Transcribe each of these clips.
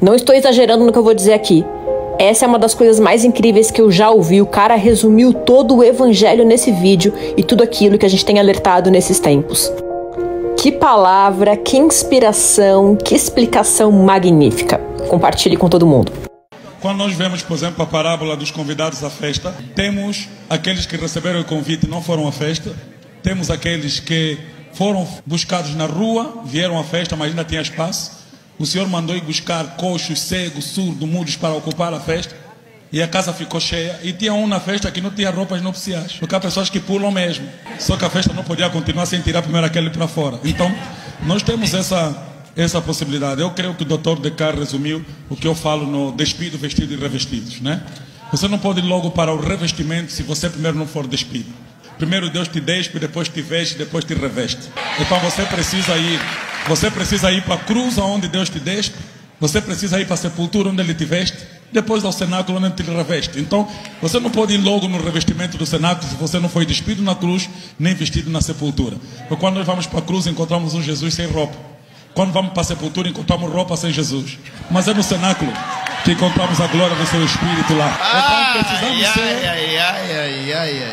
Não estou exagerando no que eu vou dizer aqui. Essa é uma das coisas mais incríveis que eu já ouvi. O cara resumiu todo o evangelho nesse vídeo e tudo aquilo que a gente tem alertado nesses tempos. Que palavra, que inspiração, que explicação magnífica. Compartilhe com todo mundo. Quando nós vemos, por exemplo, a parábola dos convidados à festa, temos aqueles que receberam o convite e não foram à festa. Temos aqueles que foram buscados na rua, vieram à festa, mas ainda tinha espaço. O Senhor mandou ir buscar coxos, cegos, surdos, mudos para ocupar a festa. E a casa ficou cheia. E tinha um na festa que não tinha roupas nupciais. Porque há pessoas que pulam mesmo. Só que a festa não podia continuar sem tirar primeiro aquele para fora. Então, nós temos essa possibilidade. Eu creio que o Dr. Descartes resumiu o que eu falo no despido, vestido e revestidos, né? Você não pode ir logo para o revestimento se você primeiro não for despido. Primeiro Deus te despe, depois te veste, depois te reveste. Então você precisa ir para a cruz onde Deus te despe. Você precisa ir para a sepultura onde Ele te veste. Depois ao cenáculo onde Ele te reveste. Então você não pode ir logo no revestimento do cenáculo se você não foi despido na cruz, nem vestido na sepultura. Porque quando nós vamos para a cruz encontramos um Jesus sem roupa. Quando vamos para a sepultura encontramos roupa sem Jesus. Mas é no cenáculo que encontramos a glória do seu Espírito lá. Então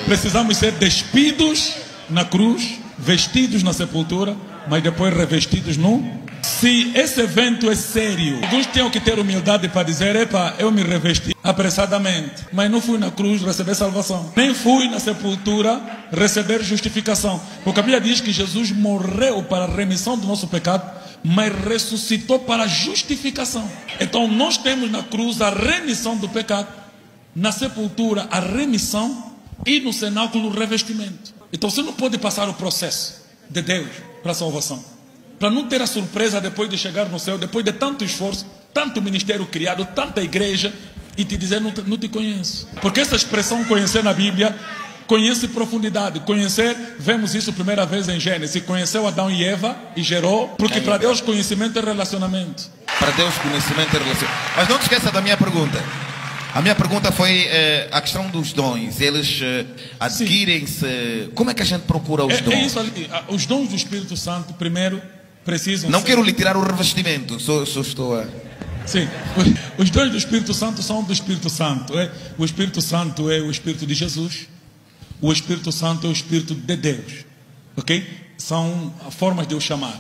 precisamos ser despidos na cruz, vestidos na sepultura, mas depois revestidos no... Se esse evento é sério, alguns tinham que ter humildade para dizer: epa, eu me revesti apressadamente, mas não fui na cruz receber salvação, nem fui na sepultura receber justificação. Porque a Bíblia diz que Jesus morreu para a remissão do nosso pecado, mas ressuscitou para a justificação. Então nós temos na cruz a remissão do pecado, na sepultura a remissão e no cenáculo o revestimento. Então você não pode passar o processo de Deus para a salvação, para não ter a surpresa depois de chegar no céu, depois de tanto esforço, tanto ministério criado, tanta igreja, e te dizer: não te conheço. Porque essa expressão conhecer na Bíblia, conhece profundidade. Conhecer, vemos isso primeira vez em Gênesis. Conheceu Adão e Eva e gerou. Porque para Deus conhecimento é relacionamento. Para Deus conhecimento é relacionamento. Mas não te esqueça da minha pergunta. A minha pergunta foi a questão dos dons. Eles adquirem-se. Como é que a gente procura os dons? É isso ali. Os dons do Espírito Santo, primeiro, precisam Não ser... quero lhe tirar o revestimento. Só estou a... Sim. Os dons do Espírito Santo são do Espírito Santo. O Espírito Santo é o Espírito de Jesus. O Espírito Santo é o Espírito de Deus. Ok? São formas de eu chamar.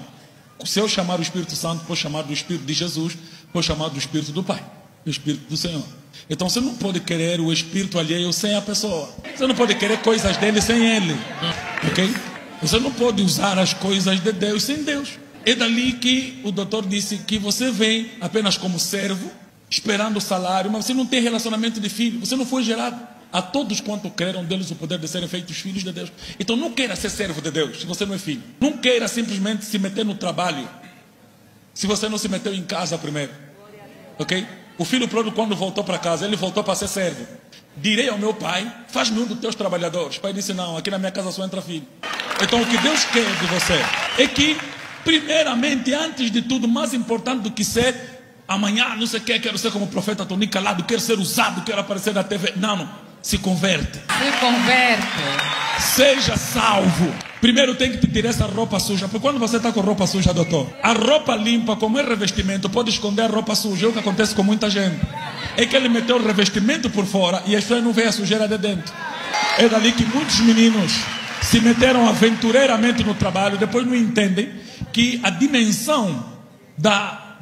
Se eu chamar o Espírito Santo, vou chamar do Espírito de Jesus, vou chamar do Espírito do Pai, do Espírito do Senhor. Então você não pode querer o Espírito alheio sem a pessoa. Você não pode querer coisas dele sem ele. Ok? Você não pode usar as coisas de Deus sem Deus. É dali que o doutor disse que você vem apenas como servo, esperando o salário, mas você não tem relacionamento de filho. Você não foi gerado. A todos quanto creram deles o poder de serem feitos filhos de Deus. Então não queira ser servo de Deus se você não é filho. Não queira simplesmente se meter no trabalho se você não se meteu em casa primeiro. Ok? O filho pródigo, quando voltou para casa, ele voltou para ser servo. Direi ao meu pai: faz-me um dos teus trabalhadores. O pai disse: não, aqui na minha casa só entra filho. Então o que Deus quer de você é que, primeiramente, antes de tudo, mais importante do que ser amanhã, não sei o que, quero ser como o profeta Tony Calado, quero ser usado, quero aparecer na TV. Não, se converte. Se converte. Seja salvo. Primeiro tem que te tirar essa roupa suja. Porque quando você está com roupa suja, doutor, a roupa limpa, como é revestimento, pode esconder a roupa suja. É o que acontece com muita gente. É que ele meteu o revestimento por fora e as pessoas não veem a sujeira de dentro. É dali que muitos meninos se meteram aventureiramente no trabalho, depois não entendem que a dimensão da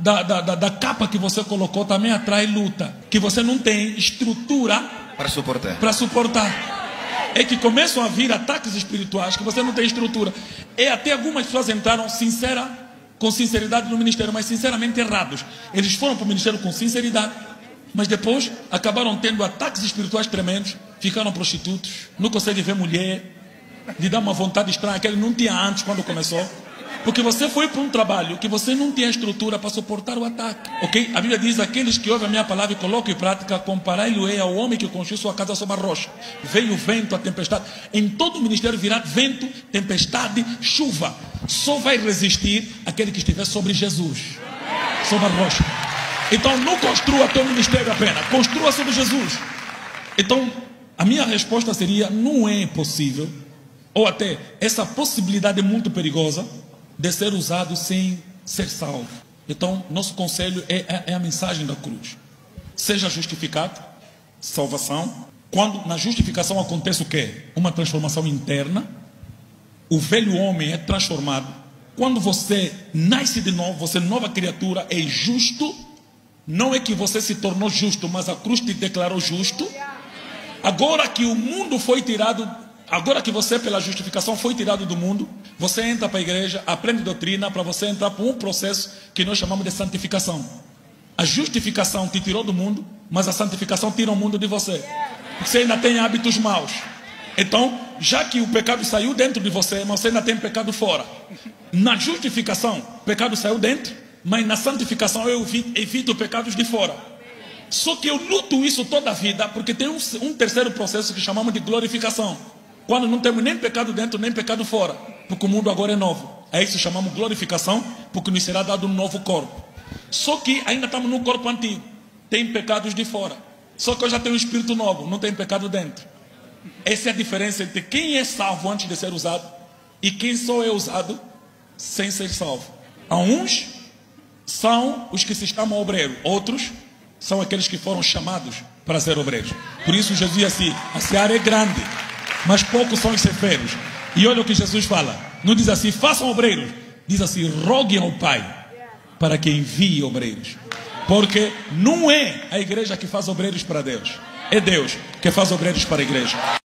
capa que você colocou também atrai luta. Que você não tem estrutura para suportar. É que começam a vir ataques espirituais que você não tem estrutura. E até algumas pessoas entraram com sinceridade no ministério, mas sinceramente errados. Eles foram para o ministério com sinceridade, mas depois acabaram tendo ataques espirituais tremendos. Ficaram prostitutos, não conseguem ver mulher, lhe dá uma vontade estranha que ele não tinha antes quando começou. Porque você foi para um trabalho que você não tinha estrutura para suportar o ataque. Ok? A Bíblia diz: aqueles que ouvem a minha palavra e colocam em prática, comparai-lo-ei ao homem que construiu sua casa sobre a rocha. Veio o vento, a tempestade. Em todo o ministério virá vento, tempestade, chuva. Só vai resistir aquele que estiver sobre Jesus, sobre a rocha. Então não construa teu ministério apenas, construa sobre Jesus. Então a minha resposta seria: não é possível, ou até essa possibilidade é muito perigosa de ser usado sem ser salvo. Então, nosso conselho é a mensagem da cruz. Seja justificado, salvação. Quando na justificação acontece o quê? Uma transformação interna. O velho homem é transformado. Quando você nasce de novo, você é nova criatura, é justo. Não é que você se tornou justo, mas a cruz te declarou justo. Agora que o mundo foi tirado, agora que você pela justificação foi tirado do mundo, você entra para a igreja, aprende doutrina para você entrar por um processo que nós chamamos de santificação. A justificação te tirou do mundo, mas a santificação tira o mundo de você. Porque você ainda tem hábitos maus. Então, já que o pecado saiu dentro de você, mas você ainda tem pecado fora. Na justificação, o pecado saiu dentro, mas na santificação eu evito pecados de fora. Só que eu luto isso toda a vida, porque tem um terceiro processo que chamamos de glorificação. Quando não temos nem pecado dentro, nem pecado fora. Porque o mundo agora é novo. É isso que chamamos glorificação, porque nos será dado um novo corpo. Só que ainda estamos no corpo antigo. Tem pecados de fora. Só que eu já tenho um espírito novo, não tem pecado dentro. Essa é a diferença entre quem é salvo antes de ser usado e quem só é usado sem ser salvo. Há uns são os que se chamam obreiros, outros são aqueles que foram chamados para ser obreiros. Por isso Jesus diz assim: a seara é grande, mas poucos são os ceifeiros. E olha o que Jesus fala, não diz assim, façam obreiros, diz assim, roguem ao Pai para que envie obreiros. Porque não é a igreja que faz obreiros para Deus, é Deus que faz obreiros para a igreja.